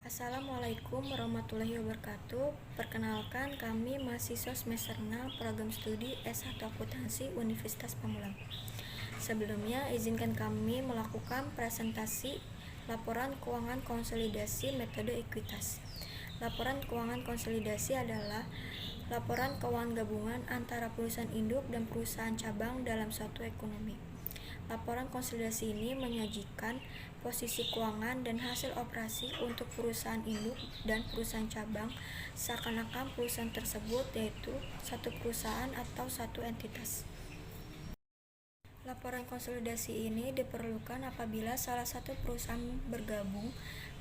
Assalamualaikum warahmatullahi wabarakatuh. Perkenalkan, kami mahasiswa semester 6 program studi S1 Akuntansi Universitas Pamulang. Sebelumnya, izinkan kami melakukan presentasi laporan keuangan konsolidasi metode ekuitas. Laporan keuangan konsolidasi adalah laporan keuangan gabungan antara perusahaan induk dan perusahaan cabang dalam suatu ekonomi. Laporan konsolidasi ini menyajikan posisi keuangan dan hasil operasi untuk perusahaan induk dan perusahaan cabang seakan-akan perusahaan tersebut yaitu satu perusahaan atau satu entitas. Laporan konsolidasi ini diperlukan apabila salah satu perusahaan bergabung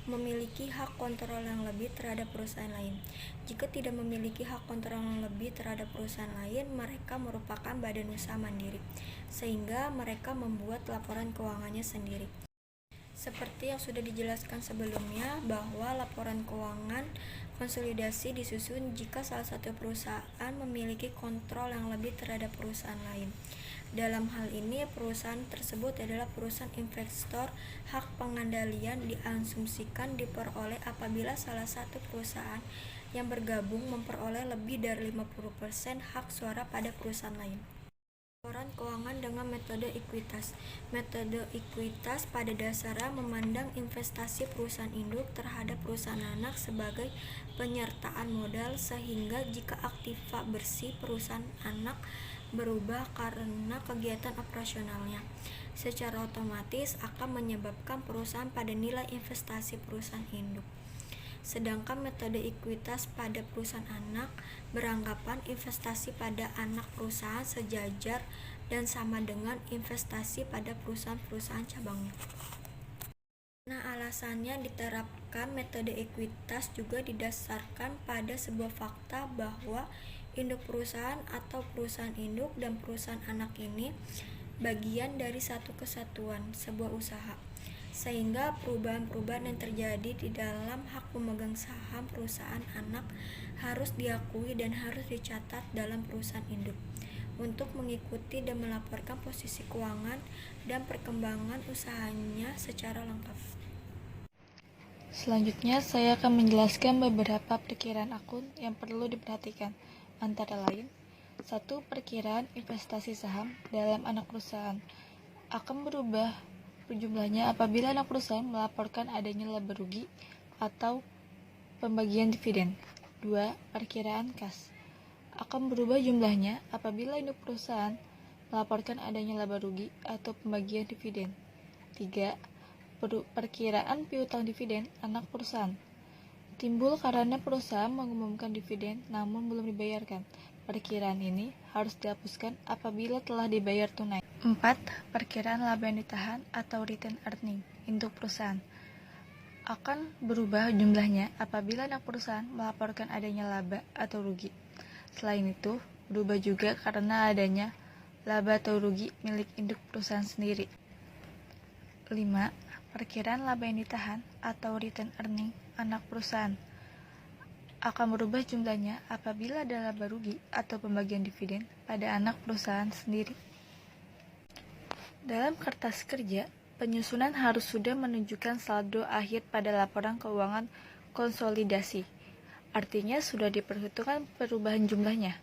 memiliki hak kontrol yang lebih terhadap perusahaan lain. Jika tidak memiliki hak kontrol yang lebih terhadap perusahaan lain, mereka merupakan badan usaha mandiri, sehingga mereka membuat laporan keuangannya sendiri. Seperti yang sudah dijelaskan sebelumnya, bahwa laporan keuangan konsolidasi disusun jika salah satu perusahaan memiliki kontrol yang lebih terhadap perusahaan lain. Dalam hal ini, perusahaan tersebut adalah perusahaan investor. Hak pengendalian diasumsikan diperoleh apabila salah satu perusahaan yang bergabung memperoleh lebih dari 50% hak suara pada perusahaan lain. Laporan keuangan dengan metode ekuitas. Metode ekuitas pada dasarnya memandang investasi perusahaan induk terhadap perusahaan anak sebagai penyertaan modal, sehingga jika aktiva bersih perusahaan anak berubah karena kegiatan operasionalnya, secara otomatis akan menyebabkan perusahaan pada nilai investasi perusahaan induk. Sedangkan metode ekuitas pada perusahaan anak beranggapan investasi pada anak perusahaan sejajar dan sama dengan investasi pada perusahaan-perusahaan cabangnya. Alasannya diterapkan metode ekuitas juga didasarkan pada sebuah fakta bahwa induk perusahaan atau perusahaan induk dan perusahaan anak ini bagian dari satu kesatuan, sebuah usaha, sehingga perubahan-perubahan yang terjadi di dalam hak pemegang saham perusahaan anak harus diakui dan harus dicatat dalam perusahaan induk untuk mengikuti dan melaporkan posisi keuangan dan perkembangan usahanya secara lengkap. Selanjutnya, saya akan menjelaskan beberapa perkiraan akun yang perlu diperhatikan, antara lain: 1. Perkiraan investasi saham dalam anak perusahaan akan berubah jumlahnya apabila anak perusahaan melaporkan adanya laba rugi atau pembagian dividen. 2. Perkiraan kas akan berubah jumlahnya apabila induk perusahaan melaporkan adanya laba rugi atau pembagian dividen. 3. Perkiraan piutang dividen anak perusahaan timbul karena perusahaan mengumumkan dividen namun belum dibayarkan. Perkiraan ini harus dihapuskan apabila telah dibayar tunai. 4. Perkiraan laba yang ditahan atau return earning induk perusahaan akan berubah jumlahnya apabila anak perusahaan melaporkan adanya laba atau rugi. Selain itu, berubah juga karena adanya laba atau rugi milik induk perusahaan sendiri. 5. Perkiraan laba yang ditahan atau return earning anak perusahaan akan berubah jumlahnya apabila ada laba rugi atau pembagian dividen pada anak perusahaan sendiri. Dalam kertas kerja, penyusunan harus sudah menunjukkan saldo akhir pada laporan keuangan konsolidasi. Artinya sudah diperhitungkan perubahan jumlahnya.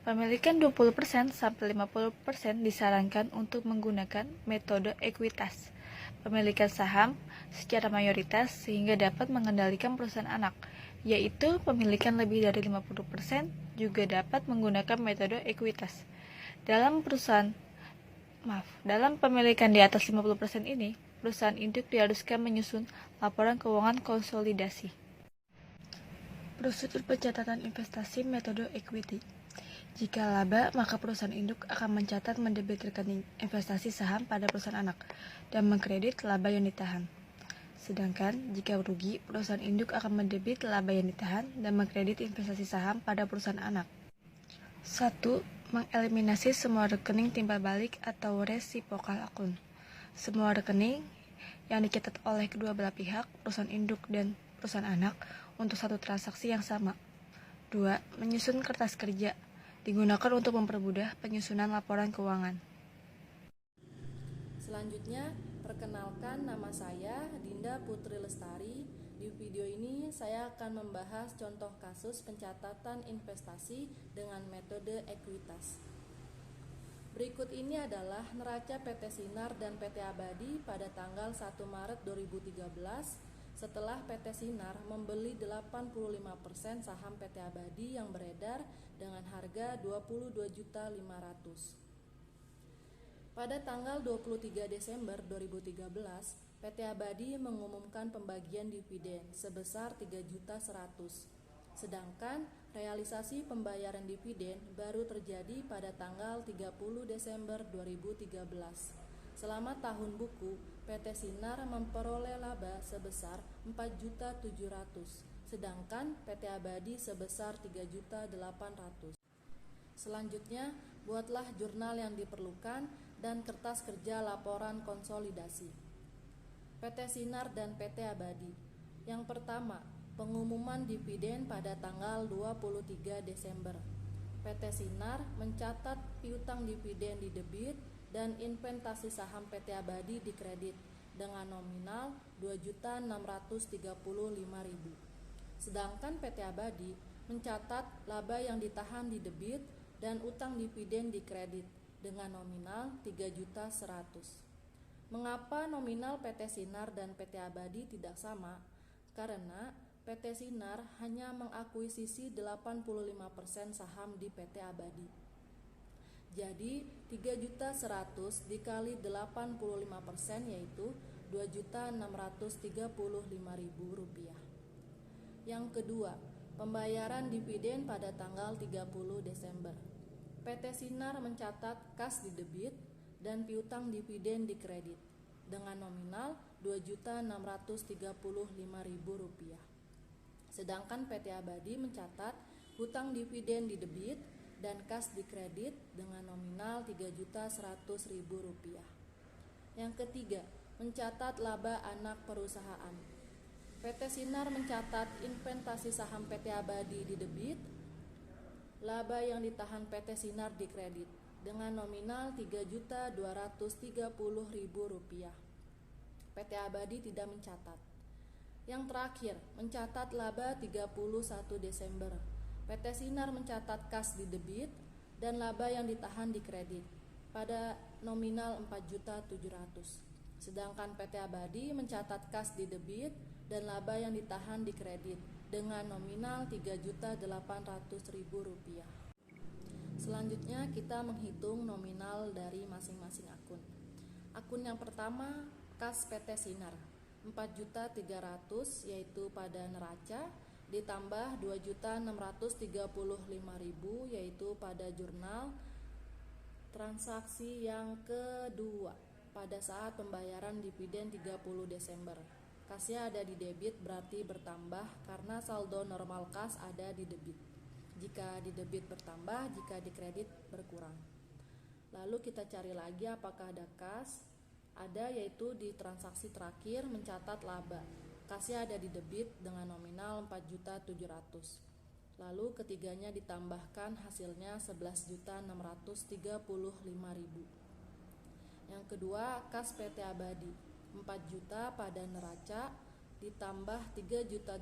Pemilikan 20% sampai 50% disarankan untuk menggunakan metode ekuitas. Pemilikan saham secara mayoritas sehingga dapat mengendalikan perusahaan anak, yaitu pemilikan lebih dari 50% juga dapat menggunakan metode ekuitas. Dalam pemilikan di atas 50% ini, perusahaan induk diharuskan menyusun laporan keuangan konsolidasi. Prosedur pencatatan investasi metode equity. Jika laba, maka perusahaan induk akan mencatat mendebit rekening investasi saham pada perusahaan anak dan mengkredit laba yang ditahan. Sedangkan jika rugi, perusahaan induk akan mendebit laba yang ditahan dan mengkredit investasi saham pada perusahaan anak. 1. Mengeliminasi semua rekening timbal balik atau resipokal akun. Semua rekening yang dicatat oleh kedua belah pihak, perusahaan induk dan perusahaan anak, untuk satu transaksi yang sama. 2. Menyusun kertas kerja digunakan untuk mempermudah penyusunan laporan keuangan. Selanjutnya, perkenalkan, nama saya Dinda Putri Lestari Di video ini saya akan membahas contoh kasus pencatatan investasi dengan metode ekuitas. Berikut ini adalah neraca PT Sinar dan PT Abadi pada tanggal 1 Maret 2013 setelah PT Sinar membeli 85% saham PT Abadi yang beredar dengan harga 22.500.000. Pada tanggal 23 Desember 2013, PT Abadi mengumumkan pembagian dividen sebesar 3.100.000. Sedangkan realisasi pembayaran dividen baru terjadi pada tanggal 30 Desember 2013. Selama tahun buku, PT Sinar memperoleh laba sebesar 4.700.000, sedangkan PT Abadi sebesar 3.800.000. Selanjutnya, buatlah jurnal yang diperlukan dan kertas kerja laporan konsolidasi. PT Sinar dan PT Abadi. Yang pertama, pengumuman dividen pada tanggal 23 Desember. PT Sinar mencatat piutang dividen di debit dan investasi saham PT Abadi di kredit dengan nominal 2.635.000. Sedangkan PT Abadi mencatat laba yang ditahan di debit dan utang dividen di kredit dengan nominal 3.100.000. Mengapa nominal PT Sinar dan PT Abadi tidak sama? Karena PT Sinar hanya mengakuisisi 85% saham di PT Abadi. Jadi 3.100.000 dikali 85% yaitu Rp2.635.000. Yang kedua, pembayaran dividen pada tanggal 30 Desember. PT Sinar mencatat kas di debit dan piutang dividen di kredit dengan nominal Rp2.635.000. Sedangkan PT Abadi mencatat hutang dividen di debit dan kas di kredit dengan nominal Rp3.100.000. Yang ketiga, mencatat laba anak perusahaan. PT Sinar mencatat investasi saham PT Abadi di debit, laba yang ditahan PT Sinar di kredit dengan nominal Rp3.230.000. PT Abadi tidak mencatat. Yang terakhir, mencatat laba 31 Desember. PT Sinar mencatat kas di debit dan laba yang ditahan di kredit pada nominal Rp4.700.000. Sedangkan PT Abadi mencatat kas di debit dan laba yang ditahan di kredit dengan nominal Rp3.800.000. Selanjutnya kita menghitung nominal dari masing-masing akun. Akun yang pertama, kas PT Sinar 4.300.000 yaitu pada neraca ditambah 2.635.000 yaitu pada jurnal transaksi yang kedua pada saat pembayaran dividen 30 Desember. Kasnya ada di debit berarti bertambah karena saldo normal kas ada di debit. Jika di debit bertambah, jika di kredit berkurang. Lalu kita cari lagi apakah ada kas. Ada, yaitu di transaksi terakhir mencatat laba. Kasnya ada di debit dengan nominal 4.700.000. Lalu ketiganya ditambahkan hasilnya 11.635.000. Yang kedua, kas PT Abadi 4 juta pada neraca ditambah 3.800.000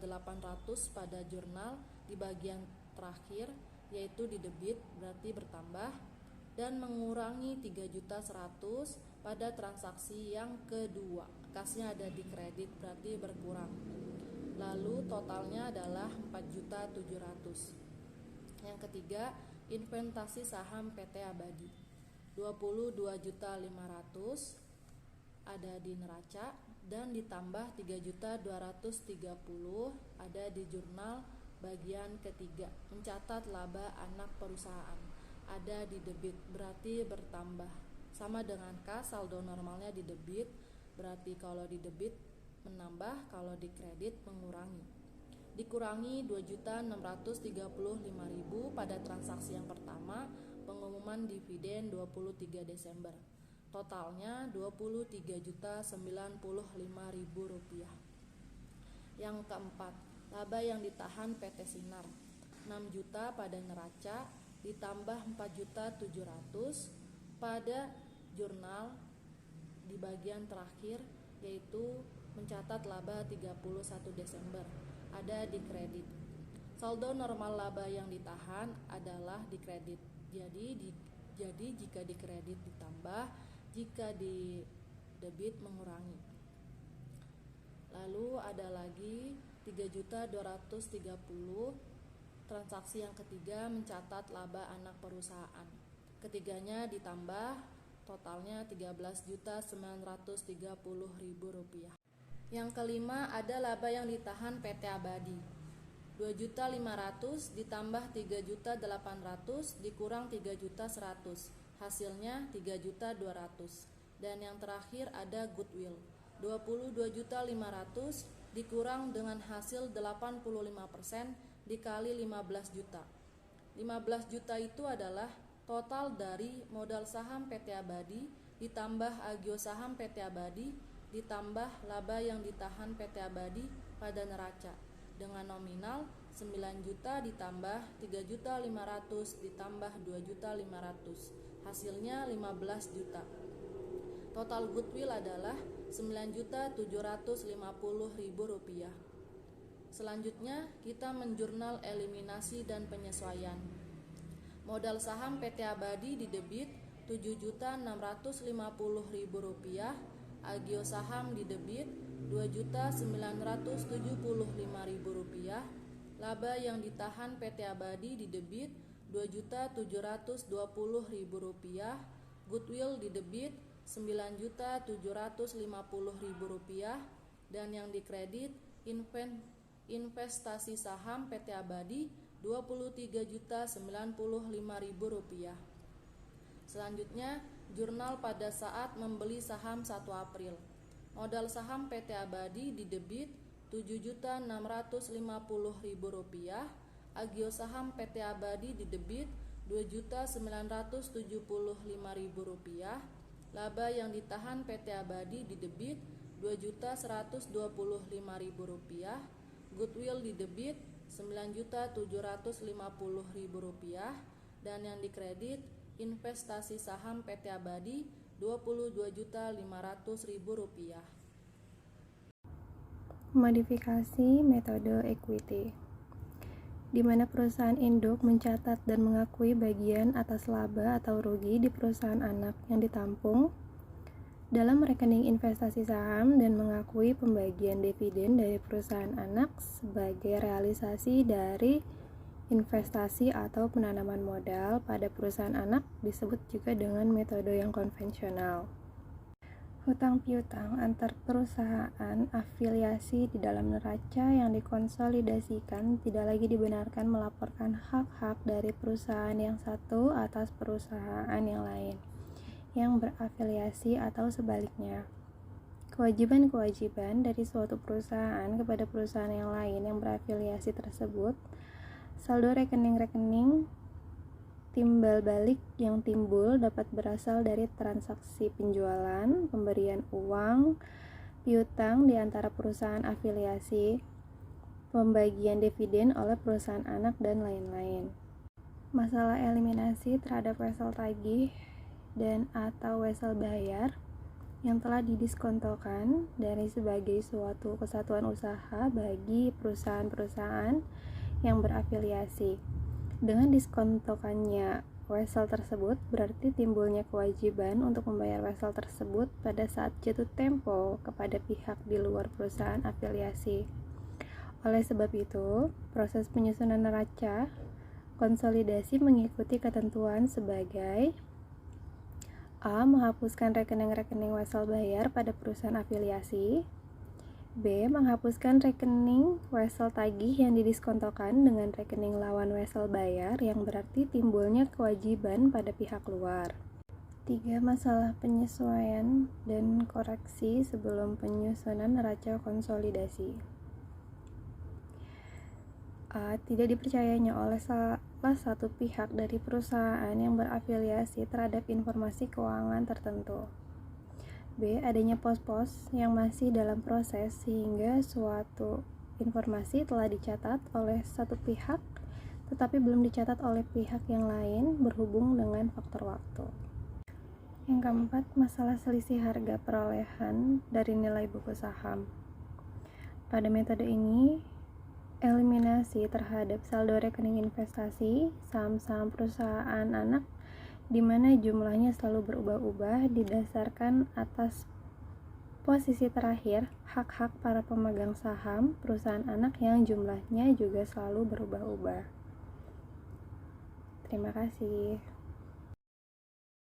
pada jurnal di bagian terakhir yaitu di debit berarti bertambah dan mengurangi 3.100.000 pada transaksi yang kedua. Kasnya ada di kredit berarti berkurang. Lalu totalnya adalah 4.700.000. Yang ketiga, investasi saham PT Abadi 22.500.000 ada di neraca dan ditambah 3.230.000 ada di jurnal bagian ketiga. Mencatat laba anak perusahaan ada di debit berarti bertambah. Sama dengan kas, saldo normalnya di debit berarti kalau di debit menambah, kalau di kredit mengurangi. Dikurangi 2.635.000 pada transaksi yang pertama, pengumuman dividen 23 Desember. Totalnya Rp23.095.000. Yang keempat, laba yang ditahan PT Sinar 6 juta pada neraca ditambah 4.700.000 pada jurnal di bagian terakhir yaitu mencatat laba 31 Desember, ada di kredit. Saldo normal laba yang ditahan adalah di kredit. Jadi jika di kredit ditambah, jika di debit mengurangi. Lalu ada lagi 3.230. Transaksi yang ketiga mencatat laba anak perusahaan. Ketiganya ditambah, totalnya Rp13.930.000. Yang kelima ada laba yang ditahan PT Abadi. 2.500.000 ditambah 3.800.000 dikurang 3.100.000. Hasilnya 3.200.000. Dan yang terakhir ada goodwill. 22.500.000 dikurang dengan hasil 85% dikali 15 juta. 15 juta itu adalah total dari modal saham PT Abadi ditambah agio saham PT Abadi ditambah laba yang ditahan PT Abadi pada neraca dengan nominal 9 juta ditambah 3.500.000 ditambah 2.500.000. Hasilnya 15 juta. Total goodwill adalah Rp9.750.000. Selanjutnya kita menjurnal eliminasi dan penyesuaian. Modal saham PT Abadi di debit Rp7.650.000, agio saham di debit Rp2.975.000, laba yang ditahan PT Abadi di debit Rp2.720.000, goodwill di debit Rp9.750.000, dan yang dikredit investasi saham PT Abadi Rp23.095.000. Selanjutnya, jurnal pada saat membeli saham 1 April. Modal saham PT Abadi di debit Rp7.650.000, agio saham PT Abadi di debit Rp2.975.000, laba yang ditahan PT Abadi di debit Rp2.125.000, goodwill di debit Rp9.750.000, dan yang dikredit investasi saham PT Abadi Rp22.500.000. Modifikasi metode equity, di mana perusahaan induk mencatat dan mengakui bagian atas laba atau rugi di perusahaan anak yang ditampung dalam rekening investasi saham dan mengakui pembagian dividen dari perusahaan anak sebagai realisasi dari investasi atau penanaman modal pada perusahaan anak disebut juga dengan metode yang konvensional. Hutang piutang antar perusahaan afiliasi di dalam neraca yang dikonsolidasikan tidak lagi dibenarkan melaporkan hak-hak dari perusahaan yang satu atas perusahaan yang lain yang berafiliasi atau sebaliknya. Kewajiban-kewajiban dari suatu perusahaan kepada perusahaan yang lain yang berafiliasi tersebut, saldo rekening-rekening timbal balik yang timbul dapat berasal dari transaksi penjualan, pemberian uang, piutang di antara perusahaan afiliasi, pembagian dividen oleh perusahaan anak, dan lain-lain. Masalah eliminasi terhadap wesel tagih dan atau wesel bayar yang telah didiskontokan dari sebagai suatu kesatuan usaha bagi perusahaan-perusahaan yang berafiliasi. Dengan diskontokannya wesel tersebut berarti timbulnya kewajiban untuk membayar wesel tersebut pada saat jatuh tempo kepada pihak di luar perusahaan afiliasi. Oleh sebab itu, proses penyusunan neraca konsolidasi mengikuti ketentuan sebagai A. Menghapuskan rekening-rekening wesel bayar pada perusahaan afiliasi. B. Menghapuskan rekening wesel tagih yang didiskontokan dengan rekening lawan wesel bayar yang berarti timbulnya kewajiban pada pihak luar. 3. Masalah penyesuaian dan koreksi sebelum penyusunan neraca konsolidasi. A. Tidak dipercayanya oleh salah satu pihak dari perusahaan yang berafiliasi terhadap informasi keuangan tertentu. B. Adanya pos-pos yang masih dalam proses sehingga suatu informasi telah dicatat oleh satu pihak tetapi belum dicatat oleh pihak yang lain berhubung dengan faktor waktu. Yang keempat, masalah selisih harga perolehan dari nilai buku saham. Pada metode ini, eliminasi terhadap saldo rekening investasi saham-saham perusahaan anak di mana jumlahnya selalu berubah-ubah didasarkan atas posisi terakhir hak-hak para pemegang saham perusahaan anak yang jumlahnya juga selalu berubah-ubah. Terima kasih.